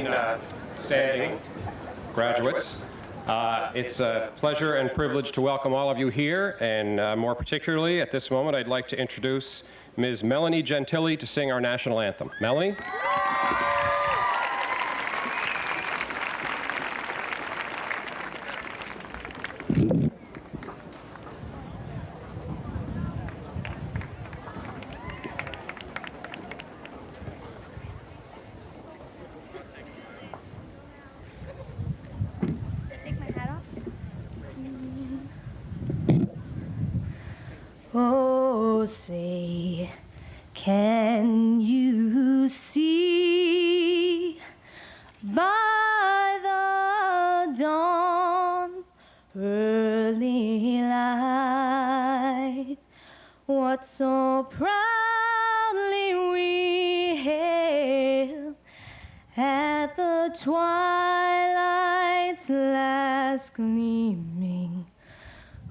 remain standing, graduates. It's a pleasure and privilege to welcome all of you here, and more particularly at this moment I'd like to introduce Ms. Melanie Gentili to sing our national anthem. Melanie? Oh, say, can you see by the dawn's early light what so proudly we hailed at the twilight's last gleaming,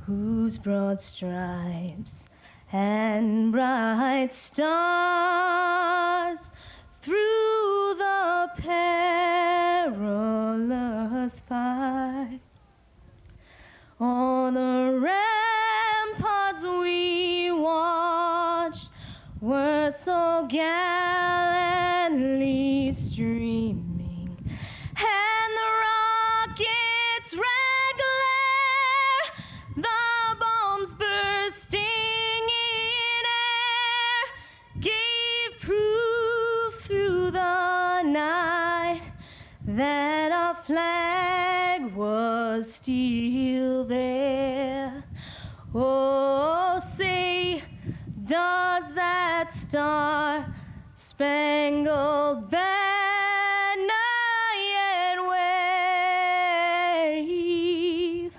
whose broad stripes and bright stars through the perilous fight, all the ramparts we watched were so gallantly streaming, and the rockets' red glare, the bombs bursting in air, gave proof through the night that our flag was still there. Oh, say, does that star-spangled banner yet wave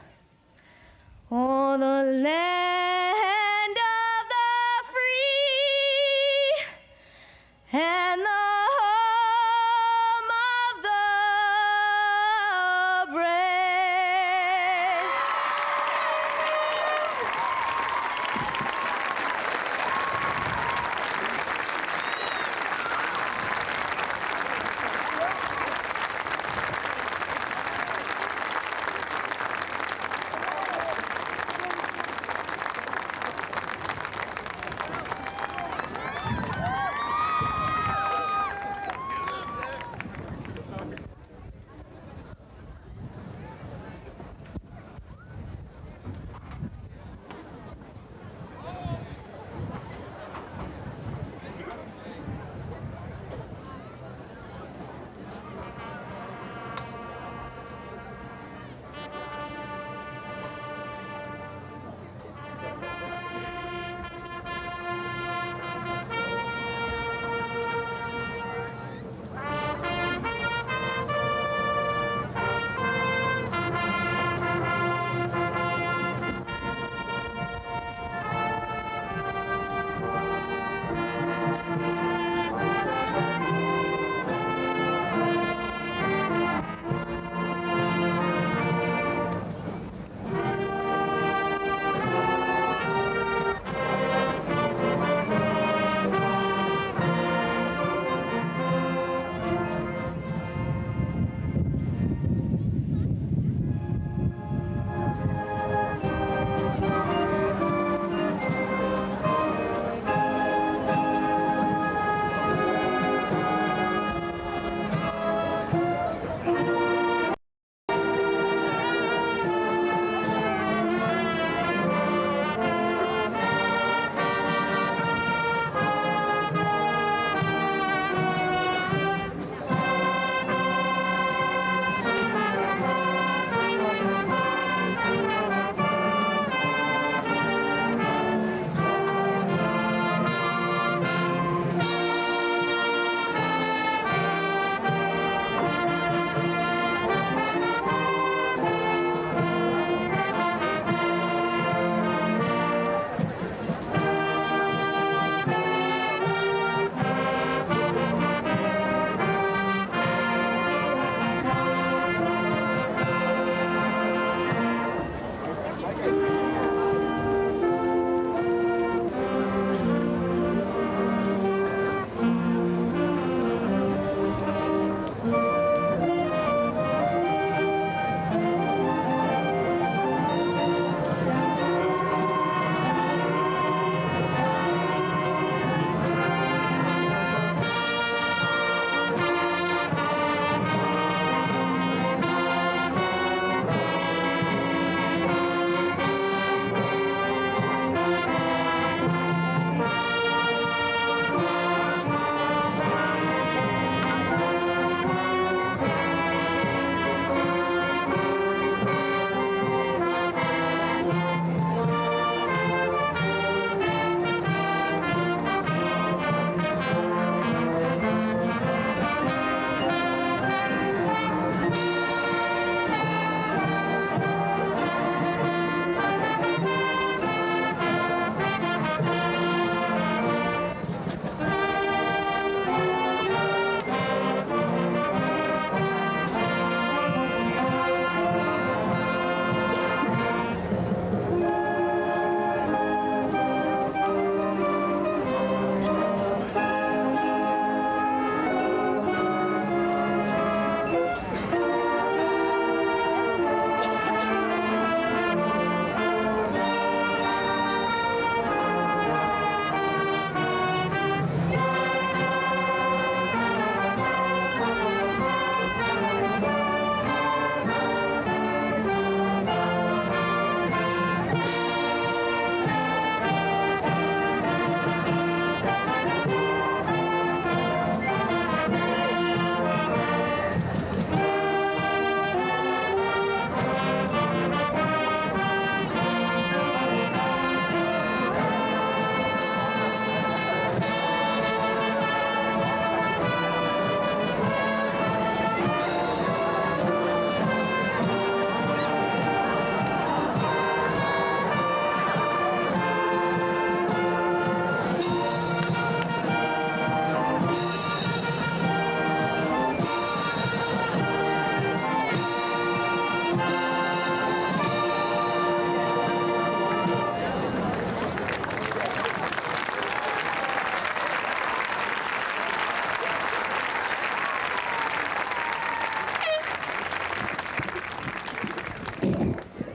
o'er the land of the free and the home of the brave?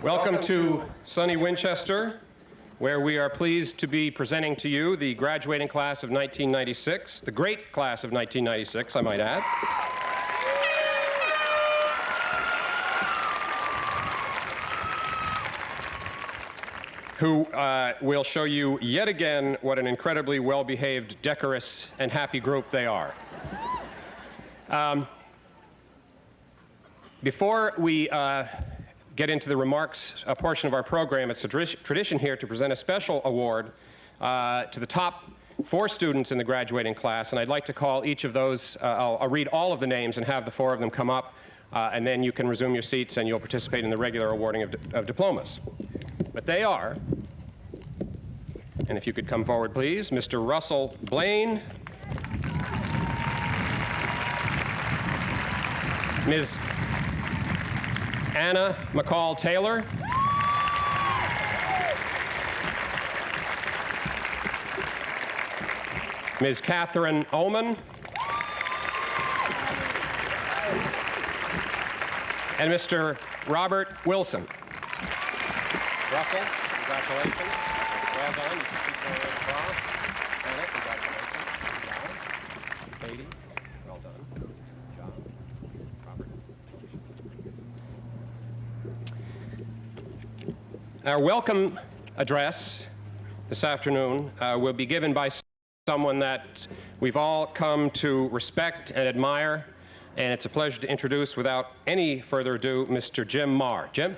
Welcome to sunny Winchester, where we are pleased to be presenting to you the graduating class of 1996, the great class of 1996, I might add. Who will show you yet again what an incredibly well-behaved, decorous, and happy group they are. Before we get into the remarks portion of our program, it's a tradition here to present a special award to the top 4 students in the graduating class, and I'd like to call each of those, I'll read all of the names and have the 4 of them come up, and then you can resume your seats and you'll participate in the regular awarding of diplomas. But they are, and if you could come forward, please, Mr. Russell Blaine, Ms. Anna McCall-Taylor, Ms. Catherine Oman, and Mr. Robert Wilson. Russell, congratulations. Well done. You can keep going across. Anna, congratulations. John. Katie, well done. John. Robert. Our welcome address this afternoon will be given by someone that we've all come to respect and admire, and it's a pleasure to introduce, without any further ado, Mr. Jim Marr. Jim?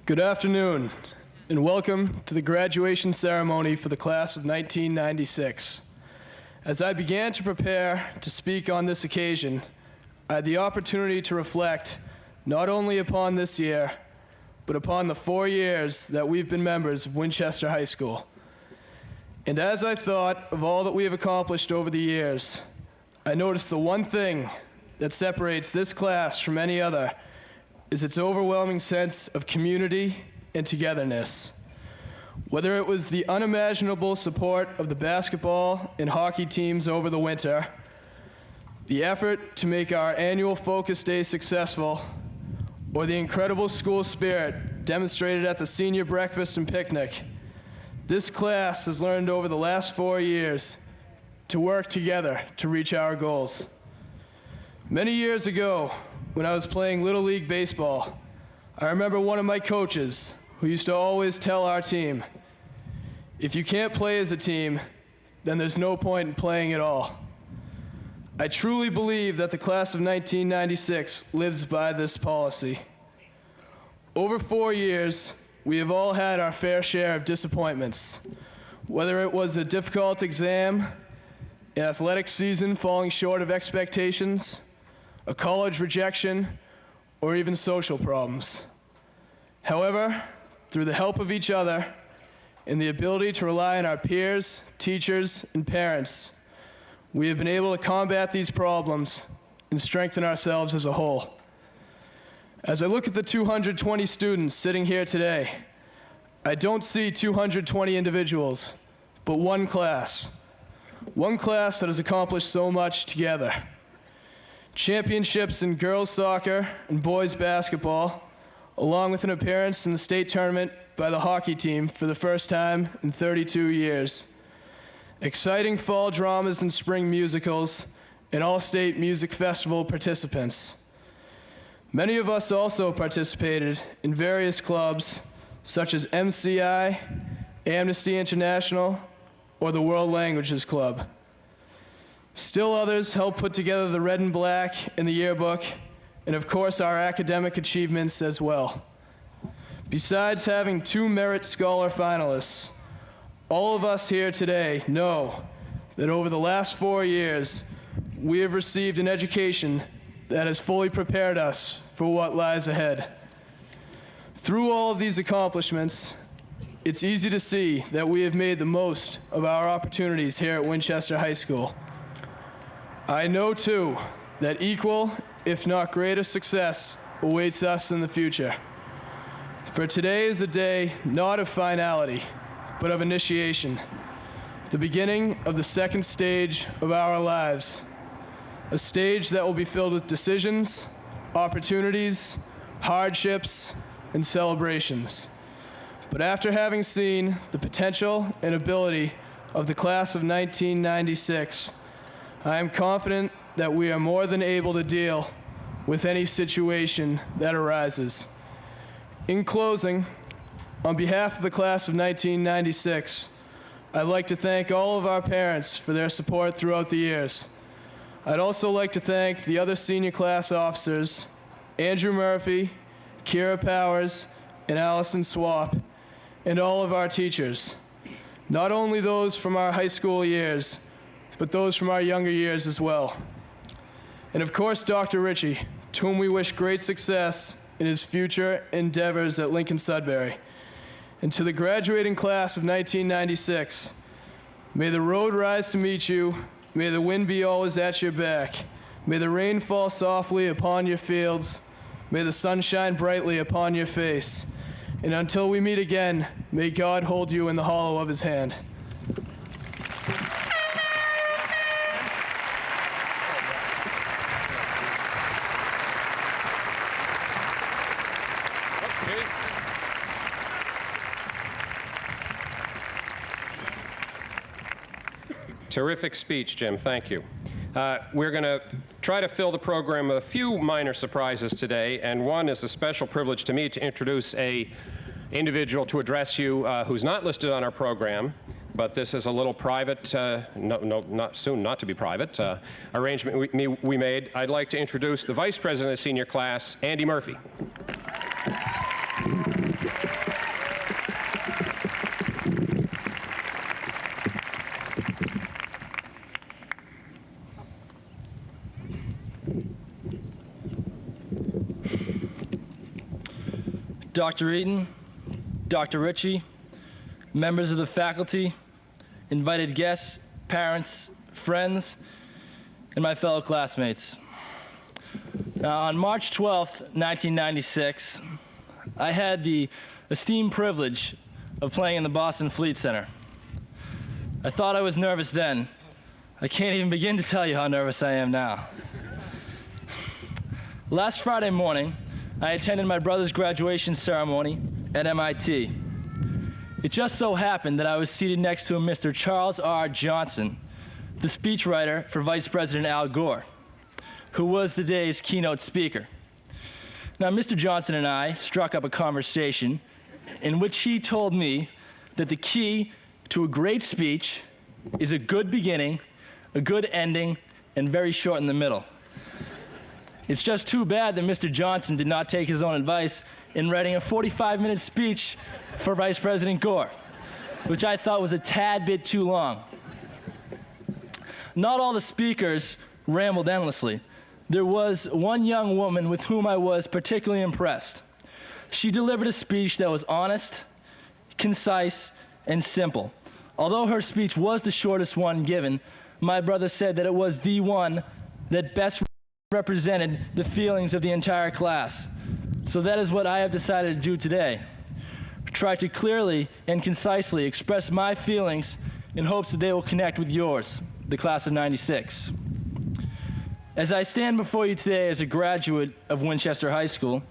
Good afternoon, and welcome to the graduation ceremony for the class of 1996. As I began to prepare to speak on this occasion, I had the opportunity to reflect not only upon this year, but upon the 4 years that we've been members of Winchester High School. And as I thought of all that we have accomplished over the years, I noticed the one thing that separates this class from any other is its overwhelming sense of community and togetherness. Whether it was the unimaginable support of the basketball and hockey teams over the winter, the effort to make our annual Focus Day successful, or the incredible school spirit demonstrated at the senior breakfast and picnic, this class has learned over the last 4 years to work together to reach our goals. Many years ago, when I was playing Little League Baseball, I remember one of my coaches who used to always tell our team, if you can't play as a team, then there's no point in playing at all. I truly believe that the class of 1996 lives by this policy. Over 4 years, we have all had our fair share of disappointments, whether it was a difficult exam, an athletic season falling short of expectations, a college rejection, or even social problems. However, through the help of each other and the ability to rely on our peers, teachers, and parents, we have been able to combat these problems and strengthen ourselves as a whole. As I look at the 220 students sitting here today, I don't see 220 individuals, but one class that has accomplished so much together. Championships in girls soccer and boys basketball, along with an appearance in the state tournament by the hockey team for the first time in 32 years. Exciting fall dramas and spring musicals, and all-state music festival participants. Many of us also participated in various clubs such as MCI, Amnesty International, or the World Languages Club. Still others helped put together the Red and Black and the yearbook, and of course our academic achievements as well. Besides having 2 Merit Scholar finalists, all of us here today know that over the last 4 years, we have received an education that has fully prepared us for what lies ahead. Through all of these accomplishments, it's easy to see that we have made the most of our opportunities here at Winchester High School. I know, too, that equal, if not greater success awaits us in the future. For today is a day not of finality, but of initiation, the beginning of the second stage of our lives, a stage that will be filled with decisions, opportunities, hardships, and celebrations. But after having seen the potential and ability of the class of 1996, I am confident that we are more than able to deal with any situation that arises. In closing, on behalf of the class of 1996, I'd like to thank all of our parents for their support throughout the years. I'd also like to thank the other senior class officers, Andrew Murphy, Kira Powers, and Allison Swap, and all of our teachers, not only those from our high school years, but those from our younger years as well. And of course, Dr. Ritchie, to whom we wish great success in his future endeavors at Lincoln Sudbury. And to the graduating class of 1996, may the road rise to meet you, may the wind be always at your back, may the rain fall softly upon your fields, may the sun shine brightly upon your face. And until we meet again, may God hold you in the hollow of his hand. Terrific speech, Jim. Thank you. We're going to try to fill the program with a few minor surprises today, and one is a special privilege to me to introduce a individual to address you who's not listed on our program, but this is a little private, not to be private, arrangement we made. I'd like to introduce the Vice President of the senior class, Andy Murphy. Dr. Eaton, Dr. Ritchie, members of the faculty, invited guests, parents, friends, and my fellow classmates. Now, on March 12th, 1996, I had the esteemed privilege of playing in the Boston Fleet Center. I thought I was nervous then. I can't even begin to tell you how nervous I am now. Last Friday morning, I attended my brother's graduation ceremony at MIT. It just so happened that I was seated next to a Mr. Charles R. Johnson, the speechwriter for Vice President Al Gore, who was the day's keynote speaker. Now, Mr. Johnson and I struck up a conversation in which he told me that the key to a great speech is a good beginning, a good ending, and very short in the middle. It's just too bad that Mr. Johnson did not take his own advice in writing a 45-minute speech for Vice President Gore, which I thought was a tad bit too long. Not all the speakers rambled endlessly. There was one young woman with whom I was particularly impressed. She delivered a speech that was honest, concise, and simple. Although her speech was the shortest one given, my brother said that it was the one that best represented the feelings of the entire class. So that is what I have decided to do today. Try to clearly and concisely express my feelings in hopes that they will connect with yours, the class of '96. As I stand before you today as a graduate of Winchester High School,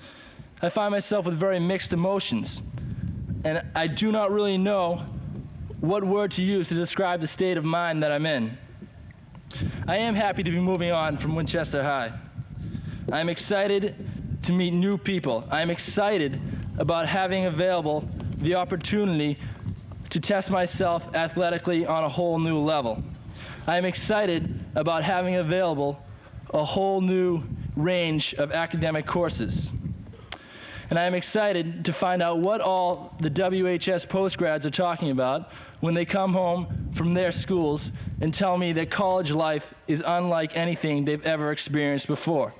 I find myself with very mixed emotions, and I do not really know what word to use to describe the state of mind that I'm in. I am happy to be moving on from Winchester High. I'm excited to meet new people. I'm excited about having available the opportunity to test myself athletically on a whole new level. I'm excited about having available a whole new range of academic courses. And I'm excited to find out what all the WHS postgrads are talking about when they come home from their schools and tell me that college life is unlike anything they've ever experienced before.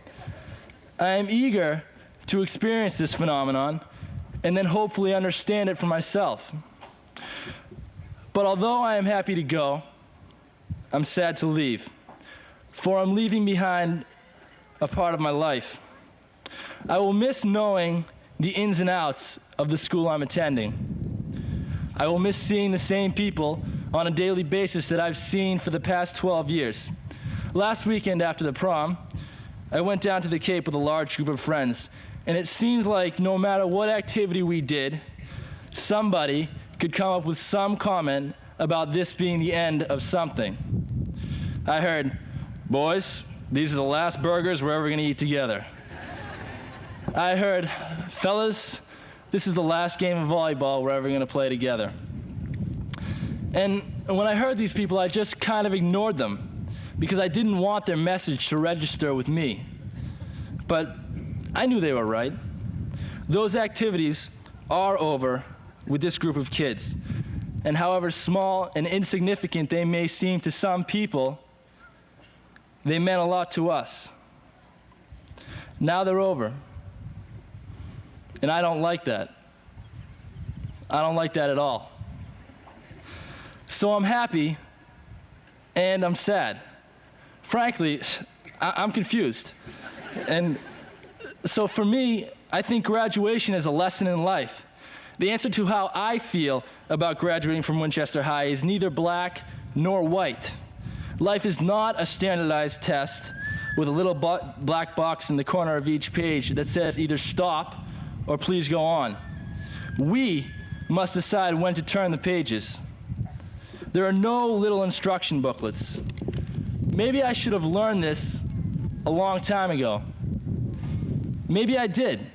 I am eager to experience this phenomenon and then hopefully understand it for myself. But although I am happy to go, I'm sad to leave, for I'm leaving behind a part of my life. I will miss knowing the ins and outs of the school I'm attending. I will miss seeing the same people on a daily basis that I've seen for the past 12 years. Last weekend after the prom, I went down to the Cape with a large group of friends, and it seemed like no matter what activity we did, somebody could come up with some comment about this being the end of something. I heard, "Boys, these are the last burgers we're ever gonna eat together." I heard, "Fellas, this is the last game of volleyball we're ever gonna play together." And when I heard these people, I just kind of ignored them because I didn't want their message to register with me. But I knew they were right. Those activities are over with this group of kids. And however small and insignificant they may seem to some people, they meant a lot to us. Now they're over. And I don't like that. I don't like that at all. So I'm happy and I'm sad. Frankly, I'm confused. And so for me, I think graduation is a lesson in life. The answer to how I feel about graduating from Winchester High is neither black nor white. Life is not a standardized test with a little black box in the corner of each page that says either stop or please go on. We must decide when to turn the pages. There are no little instruction booklets. Maybe I should have learned this a long time ago. Maybe I did.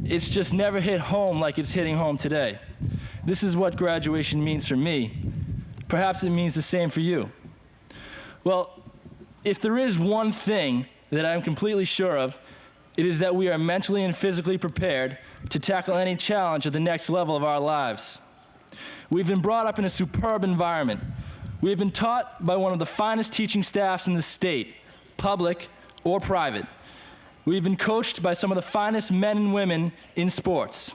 It's just never hit home like it's hitting home today. This is what graduation means for me. Perhaps it means the same for you. Well, if there is one thing that I'm completely sure of, it is that we are mentally and physically prepared to tackle any challenge at the next level of our lives. We've been brought up in a superb environment. We have been taught by one of the finest teaching staffs in the state, public or private. We've been coached by some of the finest men and women in sports.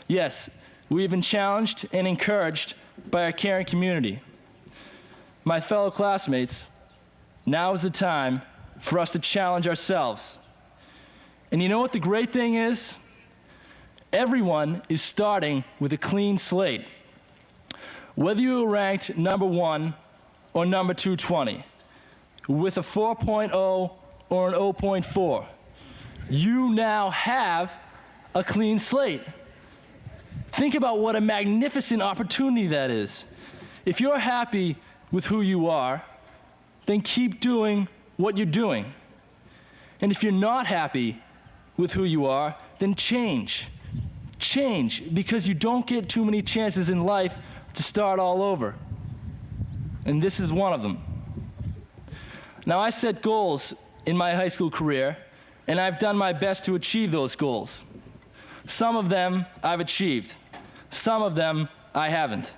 Yes, we have been challenged and encouraged by our caring community. My fellow classmates, now is the time for us to challenge ourselves. And you know what the great thing is? Everyone is starting with a clean slate. Whether you were ranked number 1 or number 220, with a 4.0 or an 0.4, you now have a clean slate. Think about what a magnificent opportunity that is. If you're happy with who you are, then keep doing what you're doing. And if you're not happy with who you are, then change. Change, because you don't get too many chances in life to start all over. And this is one of them. Now, I set goals in my high school career, and I've done my best to achieve those goals. Some of them I've achieved. Some of them I haven't.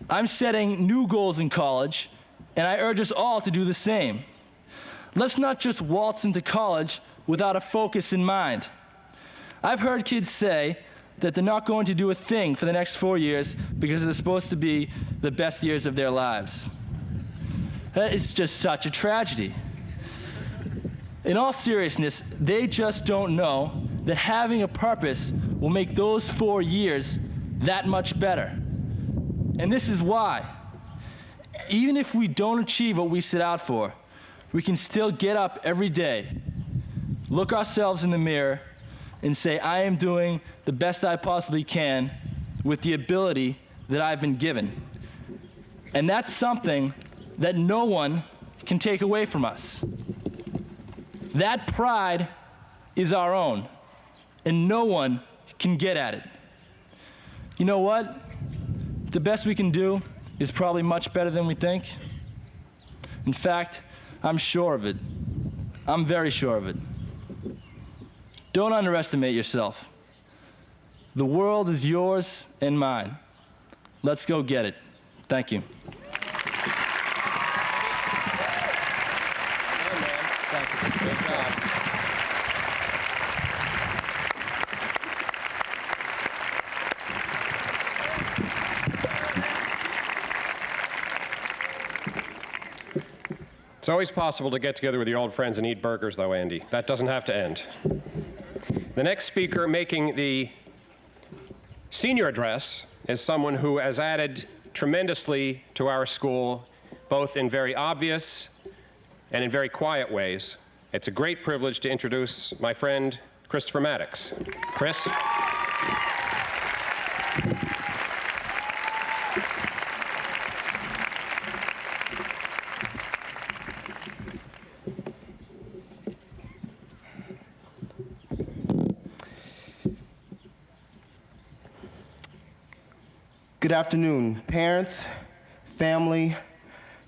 I'm setting new goals in college, and I urge us all to do the same. Let's not just waltz into college without a focus in mind. I've heard kids say that they're not going to do a thing for the next 4 years because they're supposed to be the best years of their lives. That is just such a tragedy. In all seriousness, they just don't know that having a purpose will make those 4 years that much better. And this is why. Even if we don't achieve what we set out for, we can still get up every day, look ourselves in the mirror, and say, I am doing the best I possibly can with the ability that I've been given. And that's something that no one can take away from us. That pride is our own, and no one can get at it. You know what? The best we can do is probably much better than we think. In fact, I'm sure of it. I'm very sure of it. Don't underestimate yourself. The world is yours and mine. Let's go get it. Thank you. Good job. It's always possible to get together with your old friends and eat burgers, though, Andy. That doesn't have to end. The next speaker making the senior address is someone who has added tremendously to our school, both in very obvious and in very quiet ways. It's a great privilege to introduce my friend, Christopher Maddox. Chris? Good afternoon, parents, family,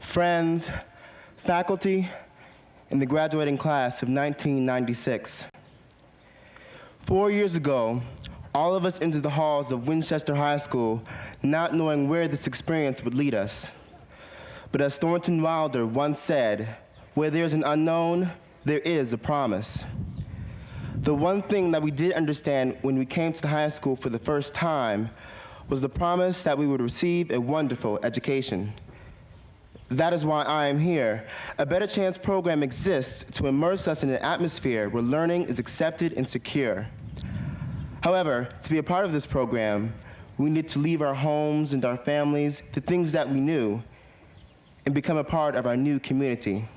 friends, faculty, and the graduating class of 1996. 4 years ago, all of us entered the halls of Winchester High School not knowing where this experience would lead us. But as Thornton Wilder once said, where there's an unknown, there is a promise. The one thing that we did understand when we came to the high school for the first time was the promise that we would receive a wonderful education. That is why I am here. A Better Chance program exists to immerse us in an atmosphere where learning is accepted and secure. However, to be a part of this program, we need to leave our homes and our families, the things that we knew, and become a part of our new community.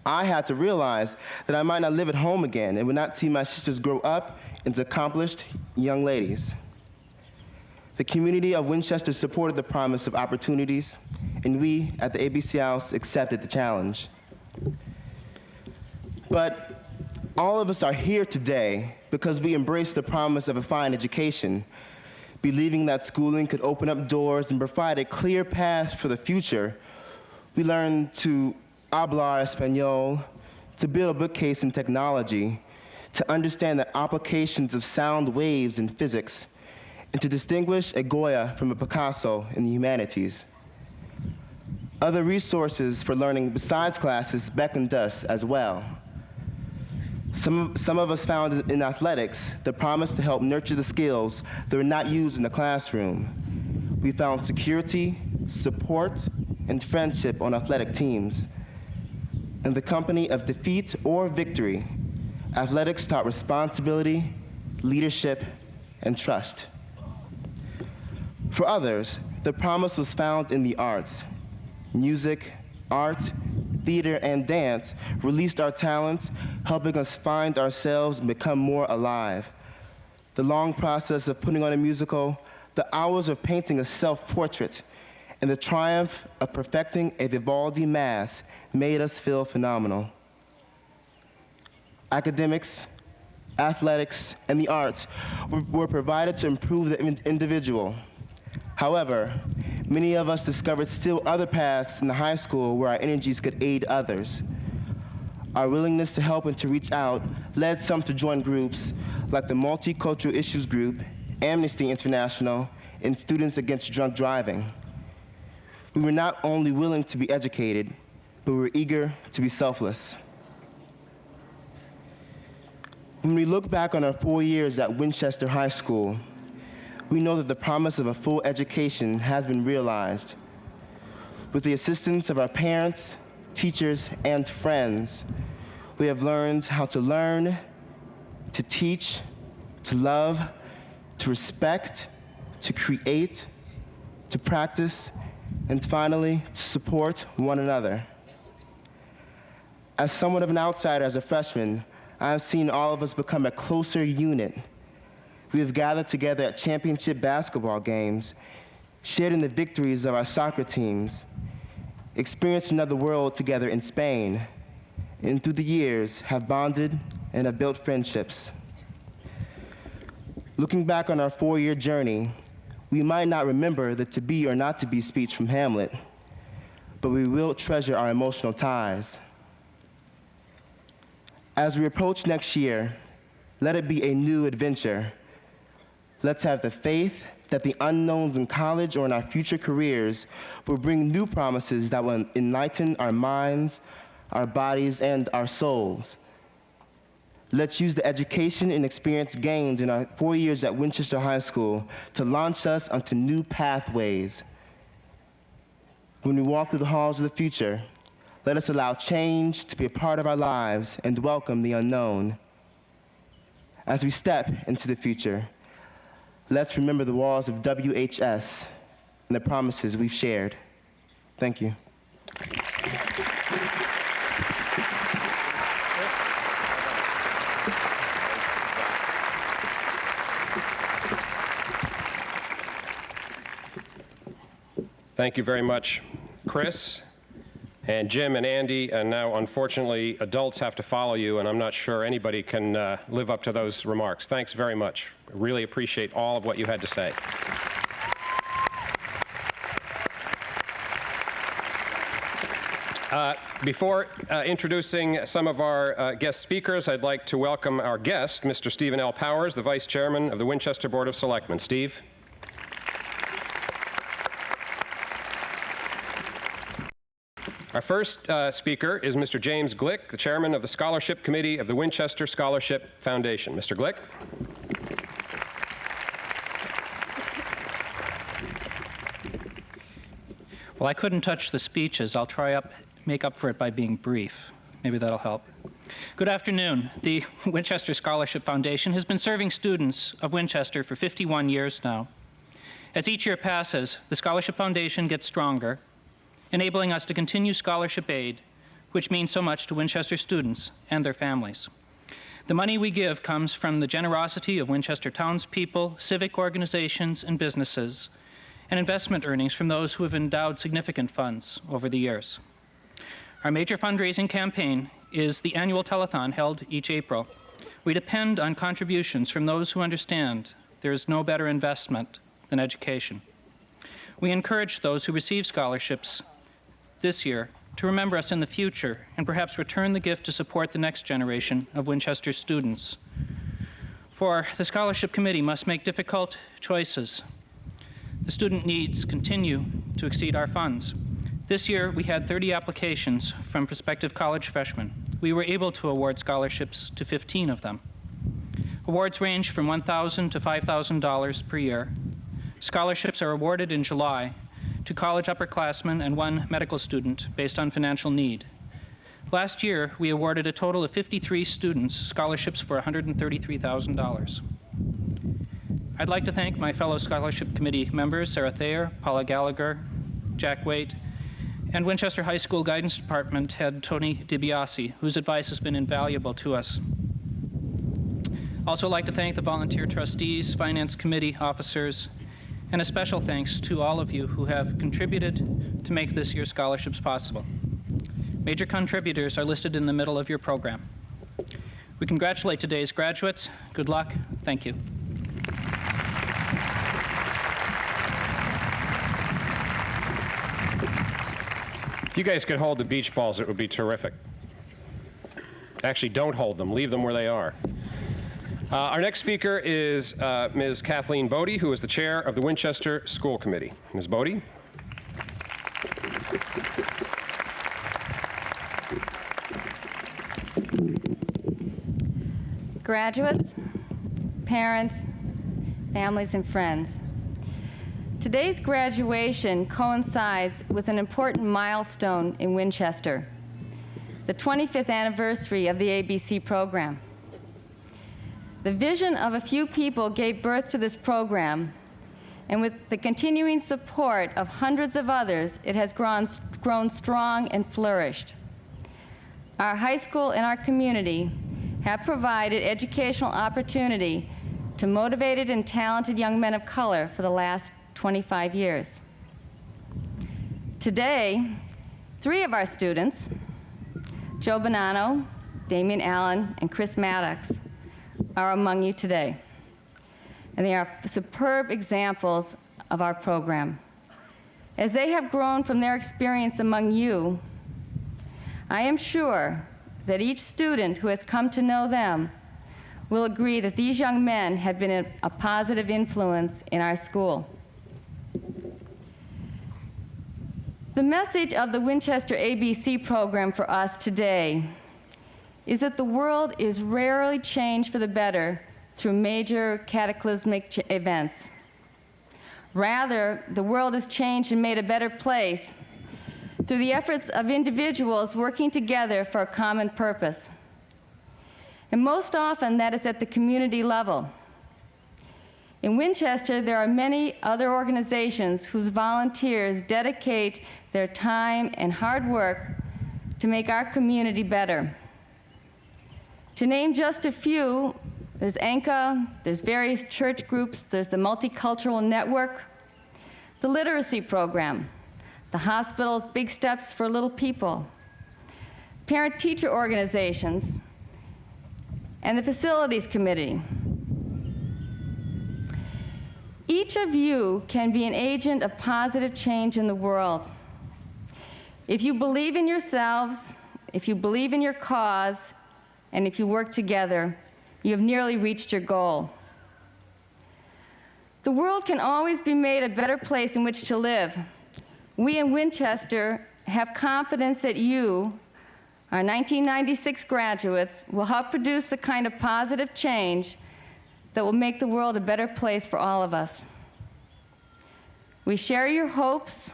I had to realize that I might not live at home again and would not see my sisters grow up into accomplished young ladies. The community of Winchester supported the promise of opportunities, and we at the ABC House accepted the challenge. But all of us are here today because we embraced the promise of a fine education, believing that schooling could open up doors and provide a clear path for the future. We learned to hablar español, to build a bookcase in technology, to understand the applications of sound waves in physics, and to distinguish a Goya from a Picasso in the humanities. Other resources for learning besides classes beckoned us as well. Some of us found in athletics the promise to help nurture the skills that were not used in the classroom. We found security, support, and friendship on athletic teams. In the company of defeat or victory, athletics taught responsibility, leadership, and trust. For others, the promise was found in the arts. Music, art, theater, and dance released our talents, helping us find ourselves and become more alive. The long process of putting on a musical, the hours of painting a self-portrait, and the triumph of perfecting a Vivaldi Mass made us feel phenomenal. Academics, athletics, and the arts were provided to improve the individual. However, many of us discovered still other paths in the high school where our energies could aid others. Our willingness to help and to reach out led some to join groups like the Multicultural Issues Group, Amnesty International, and Students Against Drunk Driving. We were not only willing to be educated, but we were eager to be selfless. When we look back on our 4 years at Winchester High School, we know that the promise of a full education has been realized. With the assistance of our parents, teachers, and friends, we have learned how to learn, to teach, to love, to respect, to create, to practice, and finally, to support one another. As somewhat of an outsider as a freshman, I have seen all of us become a closer unit. We have gathered together at championship basketball games, shared in the victories of our soccer teams, experienced another world together in Spain, and through the years have bonded and have built friendships. Looking back on our 4-year journey, we might not remember the to be or not to be speech from Hamlet, but we will treasure our emotional ties. As we approach next year, let it be a new adventure. Let's have the faith that the unknowns in college or in our future careers will bring new promises that will enlighten our minds, our bodies, and our souls. Let's use the education and experience gained in our 4 years at Winchester High School to launch us onto new pathways. When we walk through the halls of the future, let us allow change to be a part of our lives and welcome the unknown. As we step into the future, let's remember the walls of WHS and the promises we've shared. Thank you. Thank you very much, Chris. And Jim and Andy, and now unfortunately adults have to follow you, and I'm not sure anybody can live up to those remarks. Thanks very much. Really appreciate all of what you had to say. Before introducing some of our guest speakers, I'd like to welcome our guest, Mr. Stephen L. Powers, the Vice Chairman of the Winchester Board of Selectmen. Steve. Our first speaker is Mr. James Glick, the Chairman of the Scholarship Committee of the Winchester Scholarship Foundation. Mr. Glick. Well, I couldn't touch the speeches. I'll try make up for it by being brief. Maybe that'll help. Good afternoon. The Winchester Scholarship Foundation has been serving students of Winchester for 51 years now. As each year passes, the Scholarship Foundation gets stronger, enabling us to continue scholarship aid, which means so much to Winchester students and their families. The money we give comes from the generosity of Winchester townspeople, civic organizations, and businesses, and investment earnings from those who have endowed significant funds over the years. Our major fundraising campaign is the annual telethon held each April. We depend on contributions from those who understand there is no better investment than education. We encourage those who receive scholarships this year to remember us in the future and perhaps return the gift to support the next generation of Winchester students. For the Scholarship Committee must make difficult choices. The student needs continue to exceed our funds. This year, we had 30 applications from prospective college freshmen. We were able to award scholarships to 15 of them. Awards range from $1,000 to $5,000 per year. Scholarships are awarded in July to college upperclassmen and one medical student based on financial need. Last year, we awarded a total of 53 students scholarships for $133,000. I'd like to thank my fellow Scholarship Committee members, Sarah Thayer, Paula Gallagher, Jack Waite, and Winchester High School Guidance Department head Tony DiBiase, whose advice has been invaluable to us. Also like to thank the volunteer trustees, finance committee officers, and a special thanks to all of you who have contributed to make this year's scholarships possible. Major contributors are listed in the middle of your program. We congratulate today's graduates. Good luck. Thank you. If you guys could hold the beach balls, it would be terrific. Actually, don't hold them. Leave them where they are. Our next speaker is Ms. Kathleen Bodie, who is the chair of the Winchester School Committee. Ms. Bodie. Graduates, parents, families, and friends. Today's graduation coincides with an important milestone in Winchester, the 25th anniversary of the ABC program. The vision of a few people gave birth to this program, and with the continuing support of hundreds of others, it has grown strong and flourished. Our high school and our community have provided educational opportunity to motivated and talented young men of color for the last 25 years. Today, 3 of our students, Joe Bonanno, Damian Allen, and Chris Maddox, are among you today. And they are superb examples of our program. As they have grown from their experience among you, I am sure that each student who has come to know them will agree that these young men have been a positive influence in our school. The message of the Winchester ABC program for us today is that the world is rarely changed for the better through major cataclysmic events. Rather, the world is changed and made a better place through the efforts of individuals working together for a common purpose. And most often, that is at the community level. In Winchester, there are many other organizations whose volunteers dedicate their time and hard work to make our community better. To name just a few, there's ANCA, there's various church groups, there's the Multicultural Network, the Literacy Program, the hospital's Big Steps for Little People, parent-teacher organizations, and the Facilities Committee. Each of you can be an agent of positive change in the world. If you believe in yourselves, if you believe in your cause, and if you work together, you have nearly reached your goal. The world can always be made a better place in which to live. We in Winchester have confidence that you, our 1996 graduates, will help produce the kind of positive change that will make the world a better place for all of us. We share your hopes,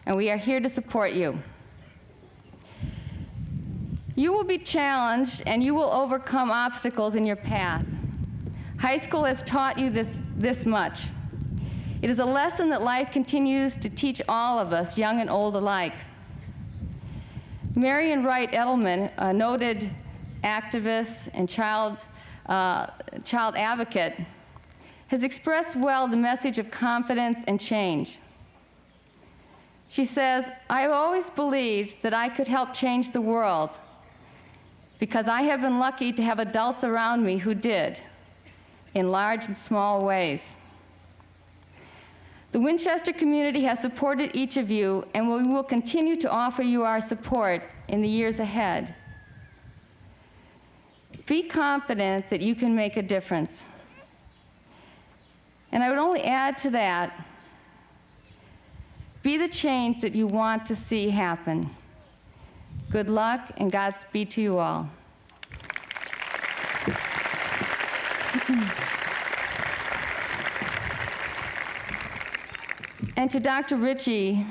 and we are here to support you. You will be challenged, and you will overcome obstacles in your path. High school has taught you this much. It is a lesson that life continues to teach all of us, young and old alike. Marian Wright Edelman, a noted activist and child advocate, has expressed well the message of confidence and change. She says, "I have always believed that I could help change the world because I have been lucky to have adults around me who did, in large and small ways." The Winchester community has supported each of you, and we will continue to offer you our support in the years ahead. Be confident that you can make a difference. And I would only add to that, be the change that you want to see happen. Good luck and Godspeed to you all. And to Dr. Ritchie,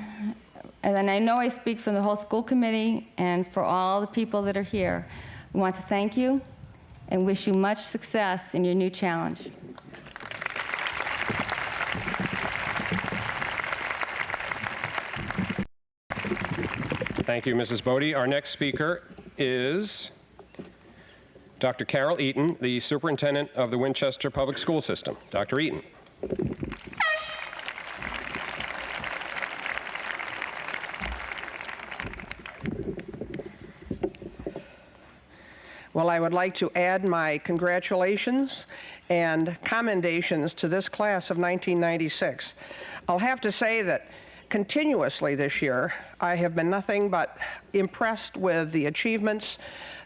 and I know I speak for the whole school committee and for all the people that are here, I want to thank you and wish you much success in your new challenge. Thank you, Mrs. Bodie. Our next speaker is Dr. Carol Eaton, the Superintendent of the Winchester Public School System. Dr. Eaton. Well, I would like to add my congratulations and commendations to this class of 1996. I'll have to say that continuously this year, I have been nothing but impressed with the achievements,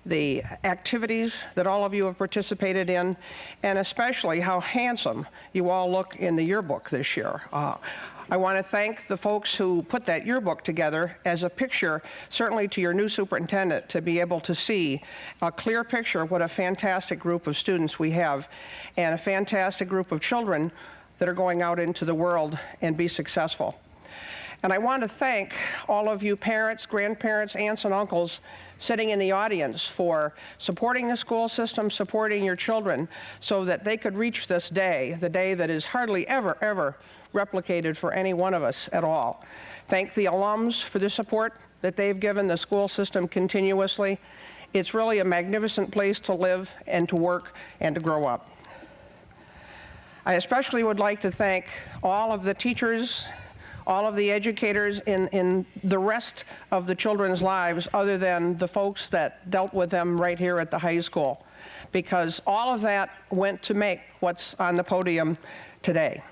the activities that all of you have participated in, and especially how handsome you all look in the yearbook this year. I want to thank the folks who put that yearbook together as a picture, certainly to your new superintendent, to be able to see a clear picture of what a fantastic group of students we have and a fantastic group of children that are going out into the world and be successful. And I want to thank all of you parents, grandparents, aunts, and uncles sitting in the audience for supporting the school system, supporting your children, so that they could reach this day, the day that is hardly ever, ever replicated for any one of us at all. Thank the alums for the support that they've given the school system continuously. It's really a magnificent place to live and to work and to grow up. I especially would like to thank all of the teachers, all of the educators in the rest of the children's lives other than the folks that dealt with them right here at the high school, because all of that went to make what's on the podium today.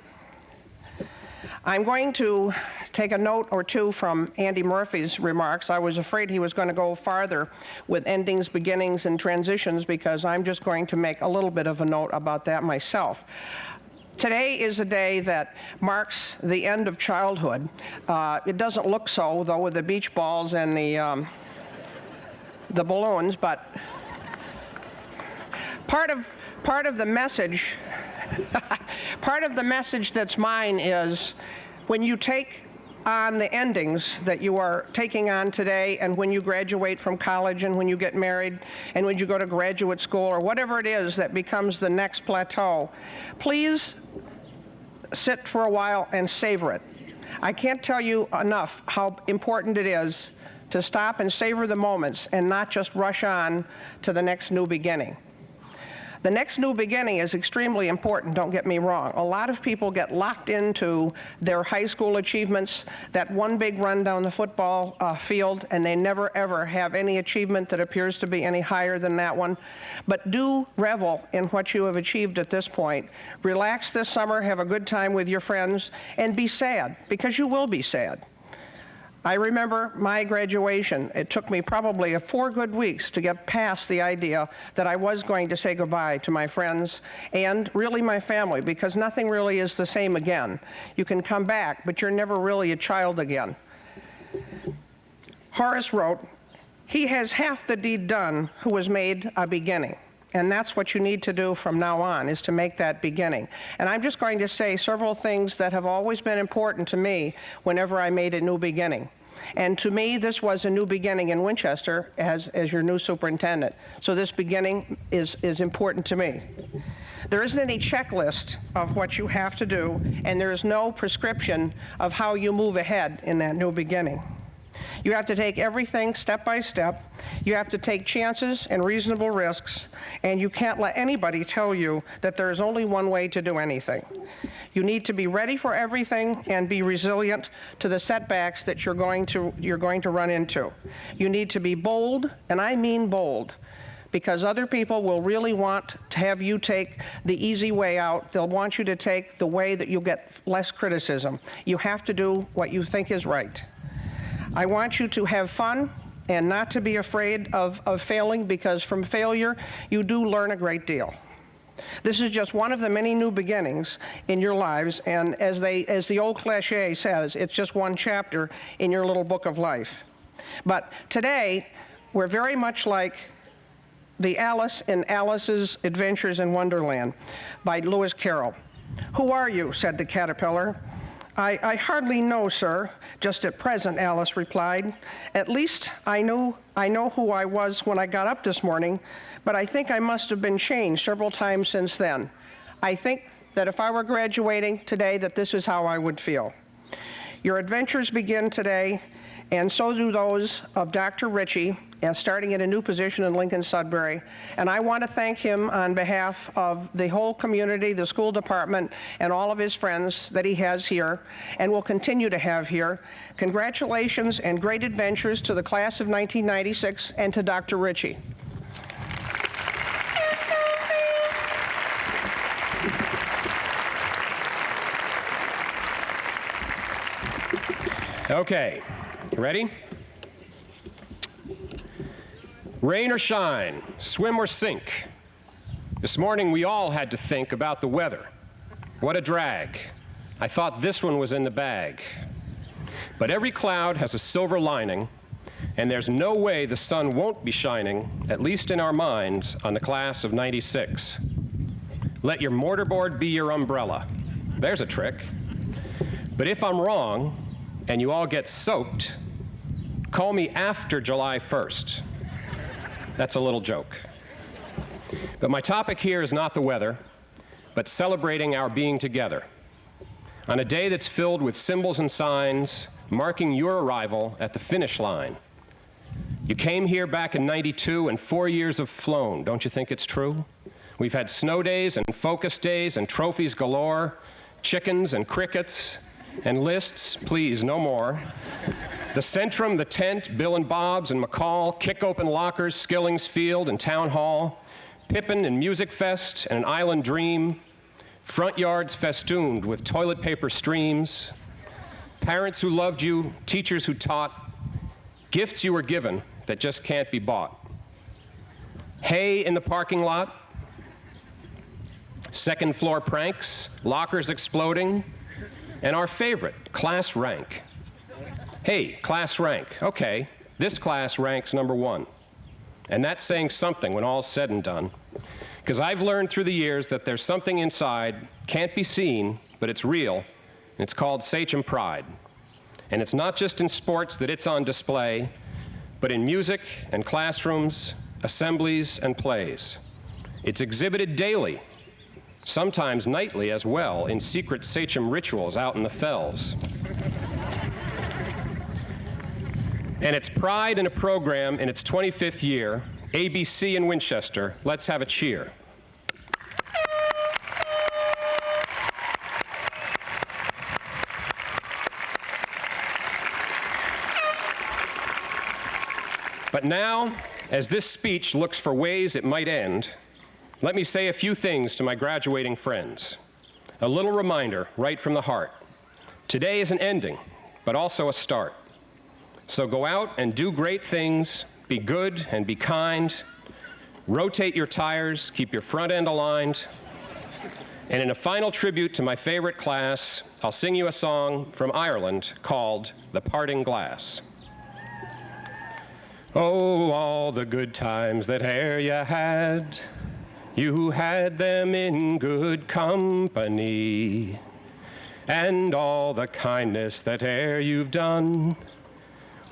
I'm going to take a note or two from Andy Murphy's remarks. I was afraid he was going to go farther with endings, beginnings, and transitions, because I'm just going to make a little bit of a note about that myself. Today is a day that marks the end of childhood. It doesn't look so, though, with the beach balls and the balloons, but part of the message part of the message that's mine is when you take on the endings that you are taking on today and when you graduate from college and when you get married and when you go to graduate school or whatever it is that becomes the next plateau, please sit for a while and savor it. I can't tell you enough how important it is to stop and savor the moments and not just rush on to the next new beginning. The next new beginning is extremely important, don't get me wrong. A lot of people get locked into their high school achievements, that one big run down the football field, and they never ever have any achievement that appears to be any higher than that one. But do revel in what you have achieved at this point. Relax this summer, have a good time with your friends, and be sad, because you will be sad. I remember my graduation. It took me probably 4 good weeks to get past the idea that I was going to say goodbye to my friends and really my family, because nothing really is the same again. You can come back, but you're never really a child again. Horace wrote, "He has half the deed done who has made a beginning." And that's what you need to do from now on, is to make that beginning. And I'm just going to say several things that have always been important to me whenever I made a new beginning. And to me, this was a new beginning in Winchester as your new superintendent. So this beginning is important to me. There isn't any checklist of what you have to do, and there is no prescription of how you move ahead in that new beginning. You have to take everything step by step. You have to take chances and reasonable risks, and you can't let anybody tell you that there is only one way to do anything. You need to be ready for everything and be resilient to the setbacks that you're going to run into. You need to be bold, and I mean bold, because other people will really want to have you take the easy way out. They'll want you to take the way that you'll get less criticism. You have to do what you think is right. I want you to have fun and not to be afraid of failing, because from failure, you do learn a great deal. This is just one of the many new beginnings in your lives, and as the old cliche says, it's just one chapter in your little book of life. But today, we're very much like the Alice in Alice's Adventures in Wonderland by Lewis Carroll. "Who are you?" said the caterpillar. I hardly know, sir, just at present," Alice replied. "At least I know who I was when I got up this morning, but I think I must have been changed several times since then. I think that if I were graduating today, that this is how I would feel." Your adventures begin today, and so do those of Dr. Ritchie, and starting in a new position in Lincoln-Sudbury. And I want to thank him on behalf of the whole community, the school department, and all of his friends that he has here and will continue to have here. Congratulations and great adventures to the class of 1996 and to Dr. Ritchie. Okay, ready? Rain or shine, swim or sink. This morning we all had to think about the weather. What a drag. I thought this one was in the bag. But every cloud has a silver lining, and there's no way the sun won't be shining, at least in our minds, on the class of '96. Let your mortarboard be your umbrella. There's a trick. But if I'm wrong, and you all get soaked, call me after July 1st. That's a little joke. But my topic here is not the weather, but celebrating our being together on a day that's filled with symbols and signs marking your arrival at the finish line. You came here back in '92 and 4 years have flown. Don't you think it's true? We've had snow days and focus days and trophies galore, chickens and crickets and lists, please, no more. The Centrum, the Tent, Bill and Bob's and McCall, Kick Open Lockers, Skillings Field and Town Hall, Pippin and Music Fest and an Island Dream, front yards festooned with toilet paper streams, parents who loved you, teachers who taught, gifts you were given that just can't be bought. Hay in the parking lot, second floor pranks, lockers exploding, and our favorite, class rank. Hey, class rank. Okay, this class ranks number 1. And that's saying something when all's said and done. Because I've learned through the years that there's something inside, can't be seen, but it's real, and it's called sachem pride. And it's not just in sports that it's on display, but in music and classrooms, assemblies and plays. It's exhibited daily, sometimes nightly as well, in secret sachem rituals out in the fells. And its pride in a program in its 25th year, ABC in Winchester, let's have a cheer. But now, as this speech looks for ways it might end, let me say a few things to my graduating friends. A little reminder right from the heart. Today is an ending, but also a start. So go out and do great things, be good and be kind, rotate your tires, keep your front end aligned, and in a final tribute to my favorite class, I'll sing you a song from Ireland called The Parting Glass. Oh, all the good times that e'er you had them in good company, and all the kindness that e'er you've done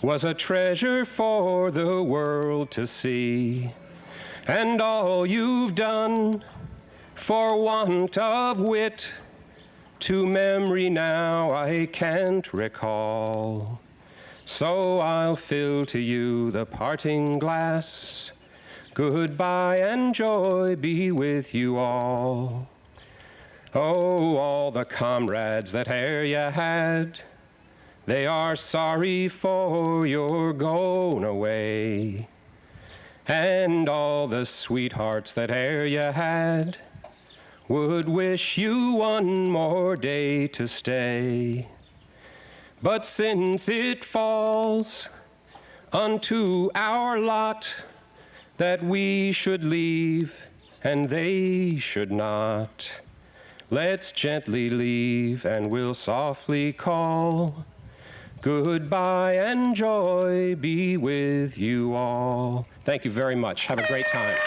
was a treasure for the world to see. And all you've done for want of wit, to memory now I can't recall. So I'll fill to you the parting glass. Goodbye and joy be with you all. Oh, all the comrades that e'er you had, they are sorry for your going away. And all the sweethearts that e'er you had would wish you one more day to stay. But since it falls unto our lot that we should leave and they should not, let's gently leave and we'll softly call. Goodbye and joy be with you all. Thank you very much. Have a great time.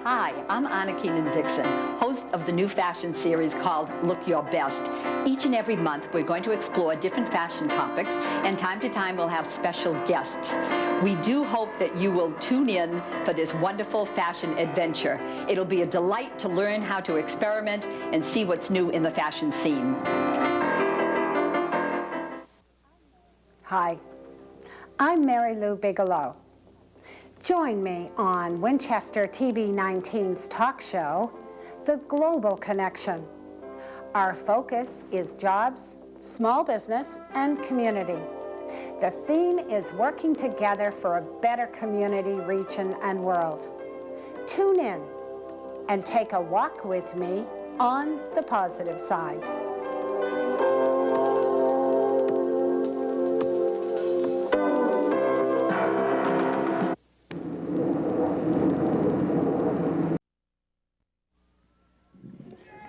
Hi, I'm Anna Keenan-Dixon, host of the new fashion series called Look Your Best. Each and every month, we're going to explore different fashion topics, and time to time, we'll have special guests. We do hope that you will tune in for this wonderful fashion adventure. It'll be a delight to learn how to experiment and see what's new in the fashion scene. Hi, I'm Mary Lou Bigelow. Join me on Winchester TV 19's talk show, The Global Connection. Our focus is jobs, small business, and community. The theme is working together for a better community, region, and world. Tune in and take a walk with me on the positive side.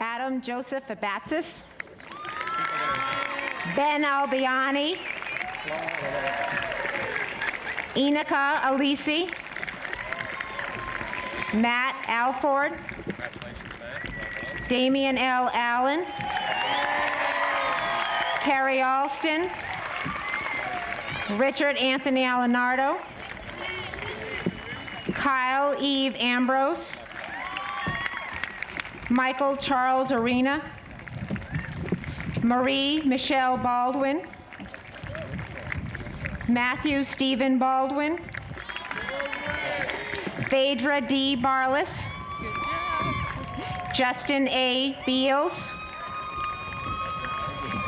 Adam Joseph Abatsis, Ben Albiani, Inika Alisi, Matt Alford, Damian L. Allen, Carrie Alston, Richard Anthony Alenardo, Kyle Eve Ambrose, Michael Charles Arena, Marie Michelle Baldwin, Matthew Stephen Baldwin, Phaedra D. Barlis, Justin A. Beals,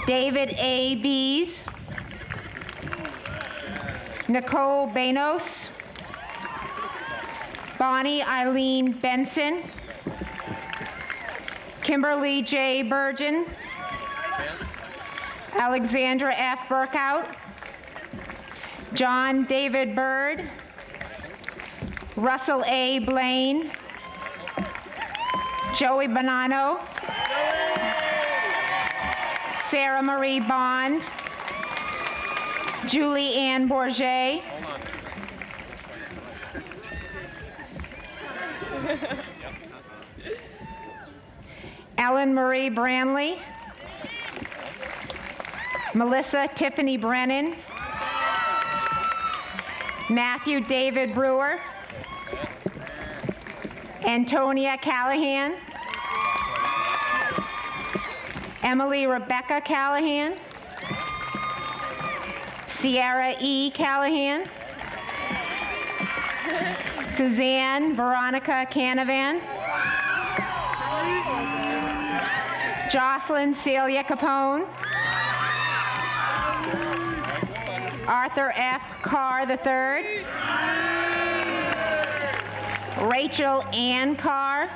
David A. Bees, Nicole Banos, Bonnie Eileen Benson, Kimberly J. Burgeon, Alexandra F. Burkout, John David Bird, Russell A. Blaine, Joey Bonanno, Sarah Marie Bond, Julie Ann Bourget, Ellen Marie Branley, Melissa Tiffany Brennan, Matthew David Brewer, Antonia Callahan, Emily Rebecca Callahan, Sierra E. Callahan, Suzanne Veronica Canavan, Jocelyn Celia Capone, Arthur F. Carr III, Rachel Ann Carr,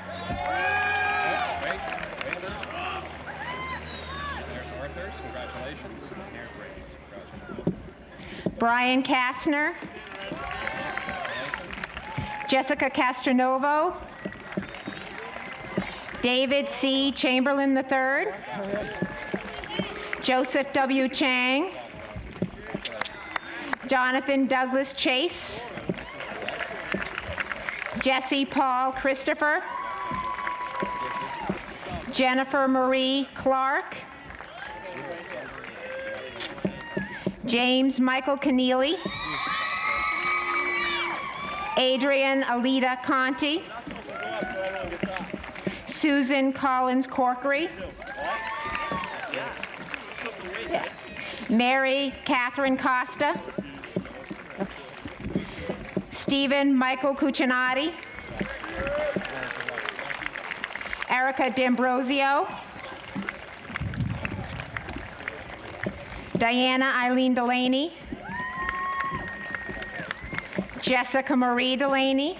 There's Arthur's. Congratulations. And here's Rachel's. Congratulations. Brian Kastner, Jessica Castronovo, David C. Chamberlain III, Joseph W. Chang, Jonathan Douglas Chase, Jesse Paul Christopher, Jennifer Marie Clark, James Michael Keneally, Adrian Alita Conti, Susan Collins Corkery, Mary Catherine Costa, Stephen Michael Cuccinati, Erica D'Ambrosio, Diana Eileen Delaney, Jessica Marie Delaney,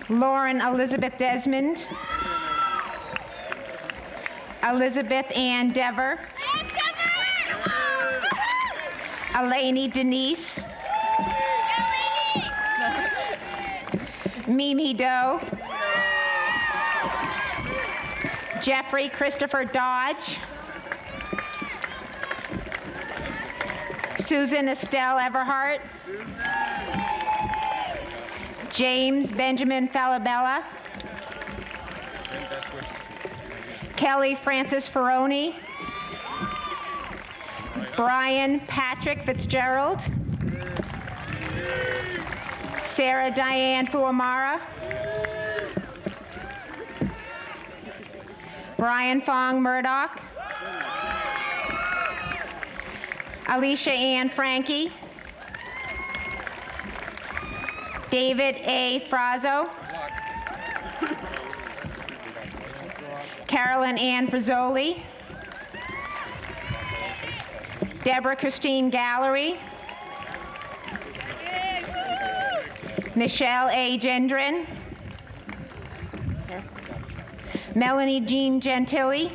Lauren Elizabeth Desmond, Elizabeth Ann Dever, Eleni Denise, Mimi Doe, Jeffrey Christopher Dodge, Susan Estelle Everhart, James Benjamin Falabella, Kelly Francis Ferroni, Brian Patrick Fitzgerald, Sarah Diane Fuamara, Brian Fong Murdoch, Alicia Ann Frankie, David A. Frazzo, Carolyn Ann Frazzoli, Deborah Christine Gallery, Michelle A. Gendron, Melanie Jean Gentili,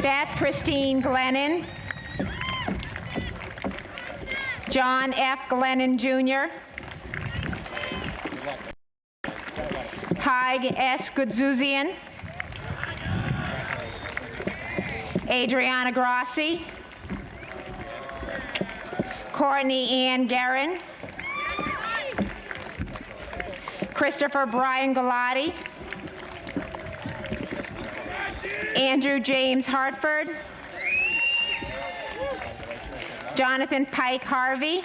Beth Christine Glennon, John F. Glennon Jr., Haig S. Goodzuzian, Adriana Grassi, Courtney Ann Guerin, Christopher Brian Galati, Andrew James Hartford, Jonathan Pike Harvey,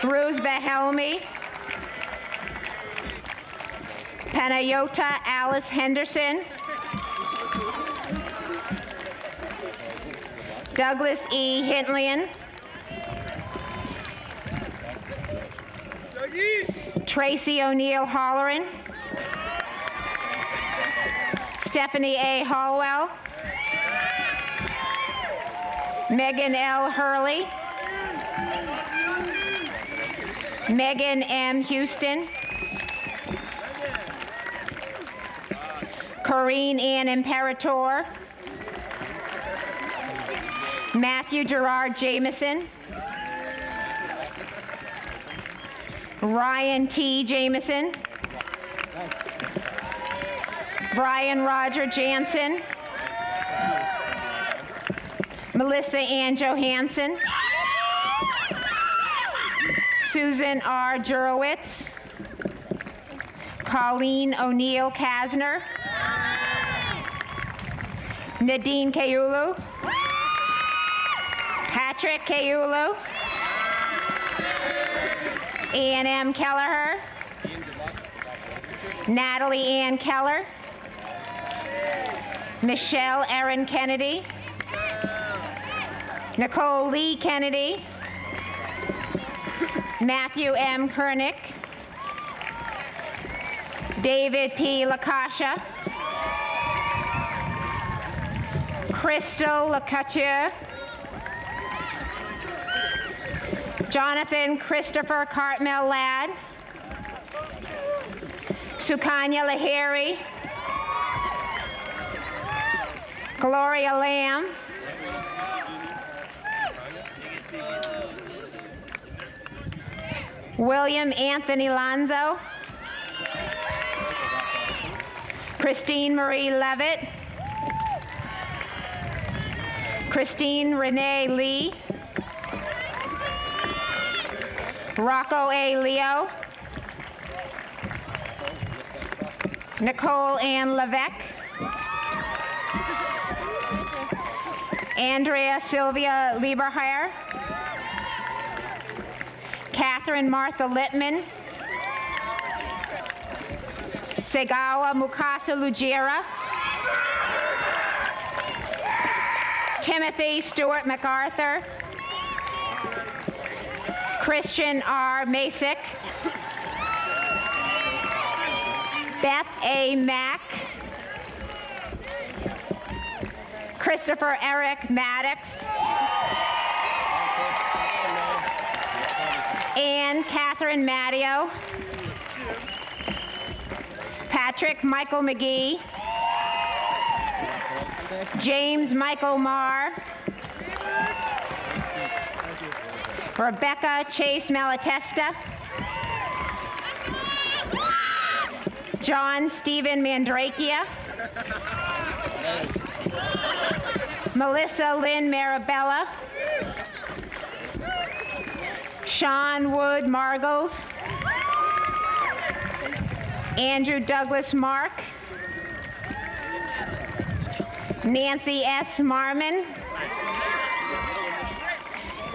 Bruce Behelmi, Panayota Alice Henderson, Douglas E. Hintlian, Tracy O'Neill Holleran, Stephanie A. Hallwell, Megan L. Hurley, Megan M. Houston, Corrine Ann Imperator, Matthew Gerard Jameson, Ryan T. Jameson, Brian Roger Jansen, Melissa Ann Johansson, Susan R. Jurowitz, Colleen O'Neill Kasner, Nadine Kayulu, Patrick Kayulu, Ann M. Kelleher, Natalie Ann Keller, Michelle Erin Kennedy, Nicole Lee Kennedy, Matthew M. Kernick, David P. Lakasha, Crystal Lacouture, Jonathan Christopher Cartmel Ladd, Sukanya Lahiri, Gloria Lamb, William Anthony Lanzo, Christine Marie Levitt, Christine Renee Lee, Rocco A. Leo, Nicole Ann Levesque, Andrea Sylvia Lieberherr, Catherine Martha Littman, Segawa Mukasa Lujira, Timothy Stewart MacArthur, Christian R. Masick, Beth A. Mack, Christopher Eric Maddox, Ann Catherine Matteo, Patrick Michael McGee, James Michael Marr, Rebecca Chase Malatesta, John Stephen Mandrakia, Melissa Lynn Marabella, Sean Wood Margles, Andrew Douglas Mark, Nancy S. Marmon,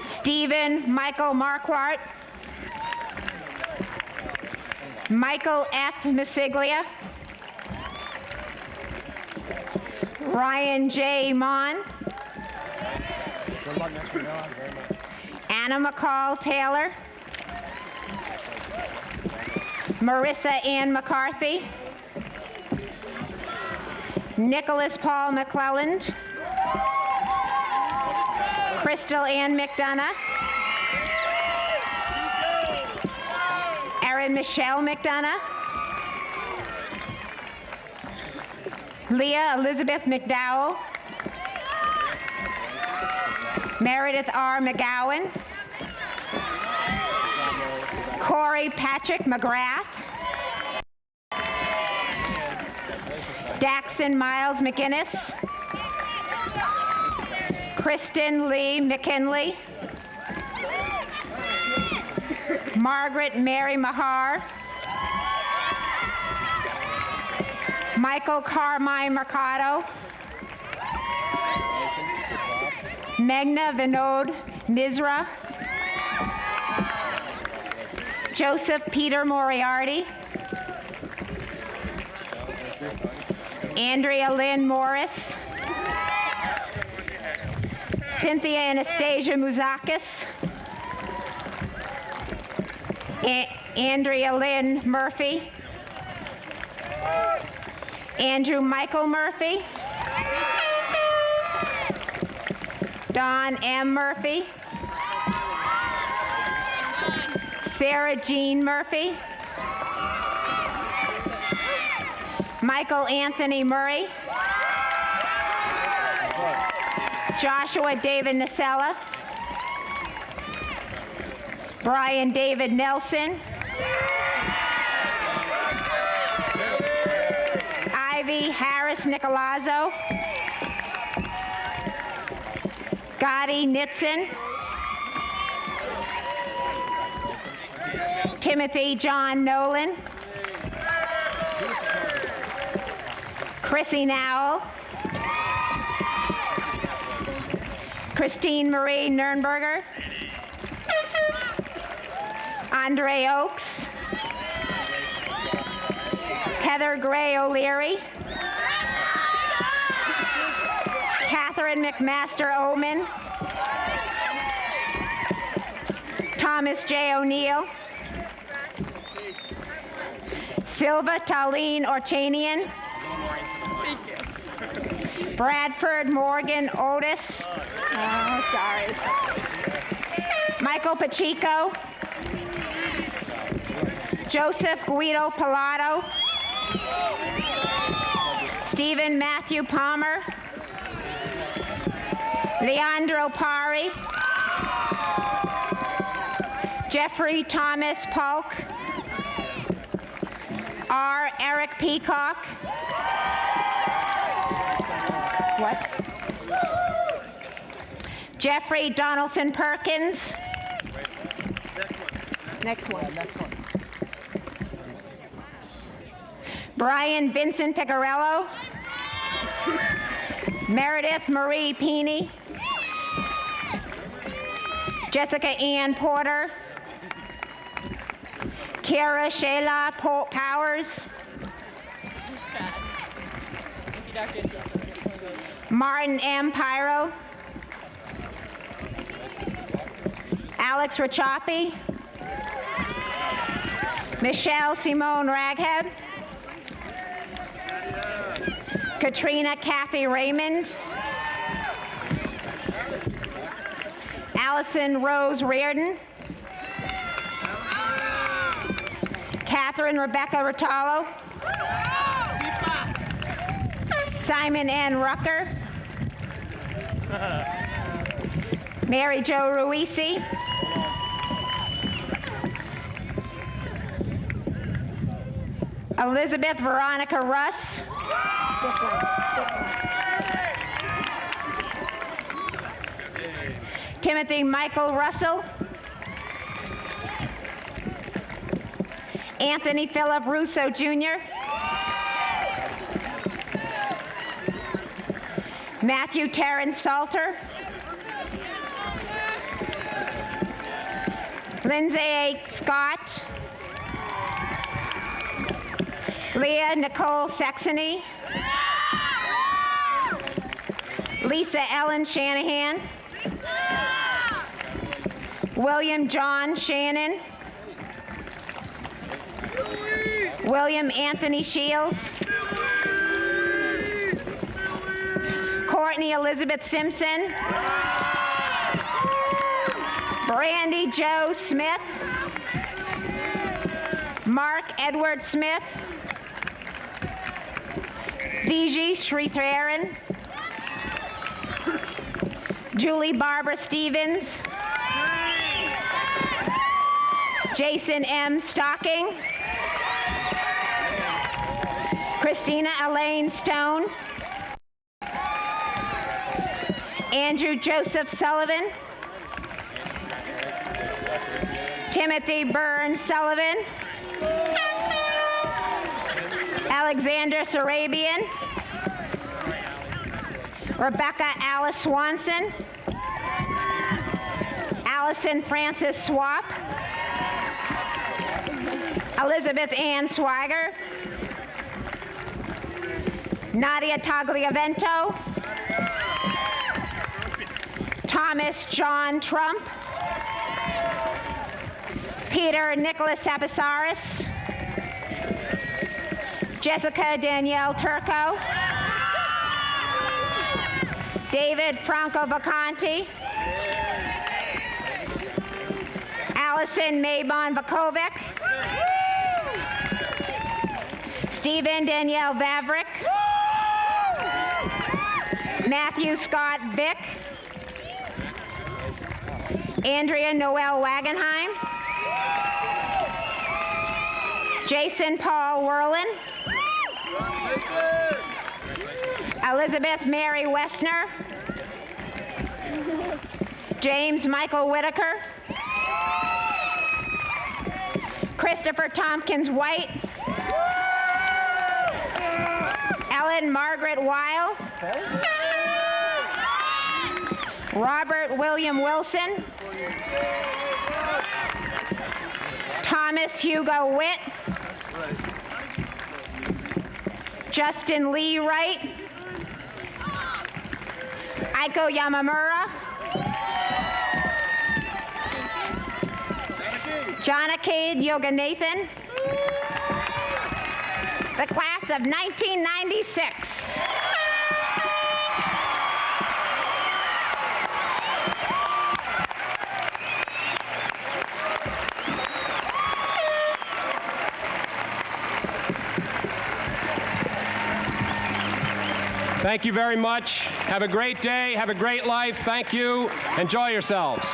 Stephen Michael Marquardt, Michael F. Masiglia, Ryan J. Mon, Anna McCall Taylor, Marissa Ann McCarthy, Nicholas Paul McClelland, Crystal Ann McDonough, Erin Michelle McDonough, Leah Elizabeth McDowell, Meredith R. McGowan, Corey Patrick McGrath, Daxon Miles McInnes, Kristen Lee McKinley, Margaret Mary Mahar, Michael Carmine Mercado, Megna Vinod Mizra, Joseph Peter Moriarty, Andrea Lynn Morris, Cynthia Anastasia Mouzakis, Andrea Lynn Murphy, Andrew Michael Murphy, Don M. Murphy, Sarah Jean Murphy, Michael Anthony Murray, Joshua David Nasella, Brian David Nelson, Ivy Harris Nicolazzo, Gotti Nitzen, Timothy John Nolan. Chrissy Nowell. Christine Marie Nurnberger. Andre Oakes. Heather Gray O'Leary. Catherine McMaster Oman. Thomas J. O'Neill. Silva Talene Orchanian. Bradford Morgan Otis. Oh, sorry. Michael Pacheco. Joseph Guido Pilato. Stephen Matthew Palmer. Leandro Pari. Jeffrey Thomas Polk. R. Eric Peacock. What? Jeffrey Donaldson Perkins. Next one. Brian Vincent Picarello. Meredith Marie Peeney. Jessica Ann Porter. Kara Shayla Powers. Martin M. Pyro. Alex Rachapi. Michelle Simone Ragheb. Katrina Kathy Raymond. Allison Rose Reardon. Catherine Rebecca Rotalo. Simon N. Rucker. Mary Jo Ruisi. Elizabeth Veronica Russ. Timothy Michael Russell. Anthony Philip Russo Jr. Matthew Terrence Salter. Lindsay A. Scott. Leah Nicole Saxony. Lisa Ellen Shanahan. William John Shannon. William Anthony Shields. Courtney Elizabeth Simpson. Brandy Joe Smith. Mark Edward Smith. Vijay Sritharan. Julie Barbara Stevens. Jason M. Stocking. Christina Elaine Stone. Andrew Joseph Sullivan. Timothy Burns Sullivan. Alexander Sarabian. Rebecca Alice Swanson. Allison Frances Swap. Elizabeth Ann Swiger. Nadia Tagliavento. Thomas John Trump. Peter Nicholas Sapasaris. Jessica Danielle Turco. David Franco Vacanti. Allison Maybon Vakovic. Stephen Danielle Vavrick. Matthew Scott Vick. Andrea Noel Wagenheim. Jason Paul Werlin. Elizabeth Mary Westner. James Michael Whitaker. Christopher Tompkins White. Ellen Margaret Weil. Robert William Wilson. Thomas Hugo Witt. Justin Lee Wright. Aiko Yamamura. Jonakade Yoganathan. The class of 1996. Thank you very much. Have a great day. Have a great life. Thank you. Enjoy yourselves.